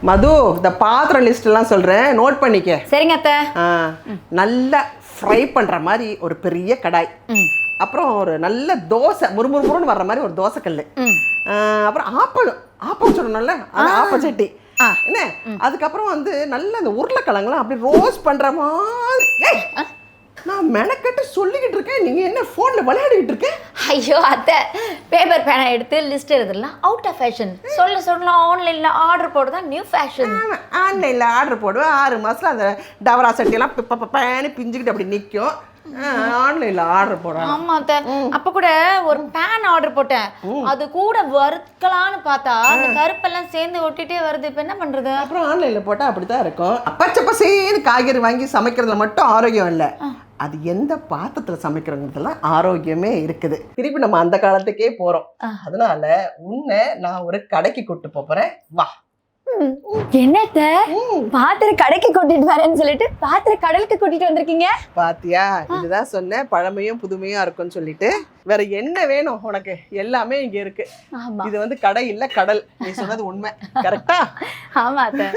மது இந்த பாத்திரம் லிஸ்ட் எல்லாம் சொல்றேன், நோட் பண்ணிக்க. சரிங்க அத்தை. நல்லா ஃப்ரை பண்ற மாதிரி ஒரு பெரிய கடாய், அப்புறம் ஒரு நல்ல தோசை முறுமுறுன்னு வர்ற மாதிரி ஒரு தோசைக்கல், அப்புறம் ஆப்பம் சொல்லணும்ல, அது ஆப்பச்சட்டி என்ன, அதுக்கப்புறம் வந்து நல்ல இந்த உருளைக்கிழங்குலாம் அப்படி ரோஸ்ட் பண்ற மாதிரி. நான் மெனக்கட்டு சொல்லிக்கிட்டு இருக்கேன், நீங்க என்ன போன்ல விளையாடிட்டு இருக்க? ஐயோ அத்தை, பேப்பர் பேனா எடுத்து லிஸ்ட் எழுதலாம் அவுட் ஆஃப் ஃபேஷன். சொல்ல ஆன்லைன்ல ஆர்டர் போடுறதா நியூ ஃபேஷன். ஆன்லைன்ல ஆர்டர் போடுவேன், 6 மாசத்துல அந்த டவரா சட்டியெல்லாம் பேனு பிஞ்சுக்கிட்டு அப்படி நிற்கும். ஆன்லைன்ல ஆர்டர் போடுறேன். ஆமா அத்தை, அப்ப கூட ஒரு பேன் ஆர்டர் போட்டேன். அது கூட வறுக்கலான்னு பார்த்தா அந்த கருப்பெல்லாம் சேர்ந்து ஒட்டிட்டே வருது. இப்ப என்ன பண்றது? அப்புறம் ஆன்லைன்ல போட்டா அப்படித்தான் இருக்கும். பச்சை பசேன்னு காய்கறி வாங்கி சமைக்கிறதுல மட்டும் ஆரோக்கியம் இல்லை, அது எந்த பாத்திரத்துல சமைக்கிறதுல ஆரோக்கியமே இருக்குது. திருப்பி நம்ம அந்த காலத்துக்கே போறோம். அதனால உன்னை நான் ஒரு கடைக்கு கூட்டு போறேன், வா. என்னத்த பாத்திர கடைக்கு கூட்டிட்டு வரேன்னு சொல்லிட்டு பாத்திர கடலுக்கு கூட்டிட்டு வந்திருக்கீங்க? பாத்தியா, இதுதான் சொன்னேன், பழமையும் புதுமையா இருக்கும்னு சொல்லிட்டு. வேற என்ன வேணும் உனக்கு? எல்லாமே இங்க இருக்கு. இது வந்து கடை இல்ல, கடல். நீ சொன்னது உண்மை, கரெக்டா? ஆமா அத்தை.